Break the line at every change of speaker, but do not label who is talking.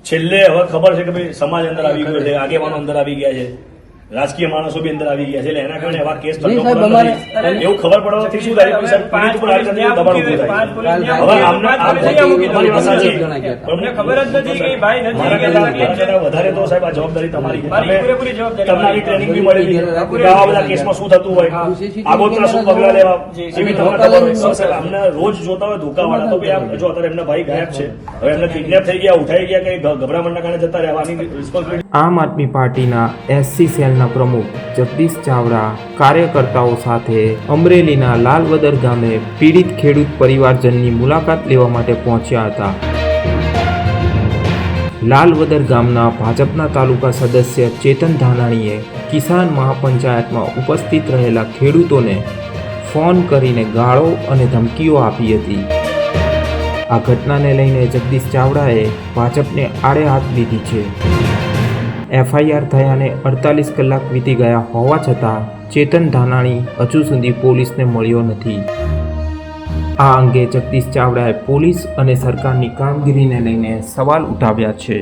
છેલ્લે હવે ખબર છે કે ભાઈ સમાજ અંદર આવી ગયો છે, આગેવાનો અંદર આવી ગયા છે, રાજકીય માણસો બી અંદર આવી ગયા છે, એટલે એના કારણે એવા કેસ એવું ખબર પડવાથી શું થાય પીડિત પર આવી રીતે દબાણ ઉભું થાય. હવે તમારી વાત સાચી, તમને ખબર જ નથી કે ભાઈ મારા કરતા વધારે તો સાહેબ આ જવાબદારી તમારી છે. તમને ટ્રેનિંગ બી મળેલી કે આવા બધા કેસમાં શું થતું હોય, આગોતરા શું પગલા લેવા એવી તમને ખબર હોય. સાહેબ અમને રોજ જોતા હોય ધોકાવાળા, તો ભાઈ જો અત્યારે એમના ભાઈ ગાયબ છે, હવે એમને કિડનેપ થઈ ગયા, ઉઠાઈ ગયા, કે ગભરામણના કારણે જતા રહેવાની રિસ્પોન્સિબિલિટી.
આમ આદમી પાર્ટીના એસસી સેલના પ્રમુખ જગદીશ ચાવડા કાર્યકર્તાઓ સાથે અમરેલીના લાલવદર ગામે પીડિત ખેડૂત પરિવારજનની મુલાકાત લેવા માટે પહોંચ્યા હતા. લાલવદર ગામના ભાજપના તાલુકા સદસ્ય ચેતન ધાનાણીએ કિસાન મહાપંચાયતમાં ઉપસ્થિત રહેલા ખેડૂતોને ફોન કરીને ગાળો અને ધમકીઓ આપી હતી. આ ઘટનાને લઈને જગદીશ ચાવડાએ ભાજપને આડે હાથ લીધી છે. એફઆઈઆર થયાને 48 કલાક વીતી ગયા હોવા છતાં ચેતન ધાનાણી હજુ સુધી પોલીસને મળ્યો નથી. આ અંગે જગદીશ ચાવડાએ પોલીસ અને સરકારની કામગીરીને લઈને સવાલ ઉઠાવ્યા છે.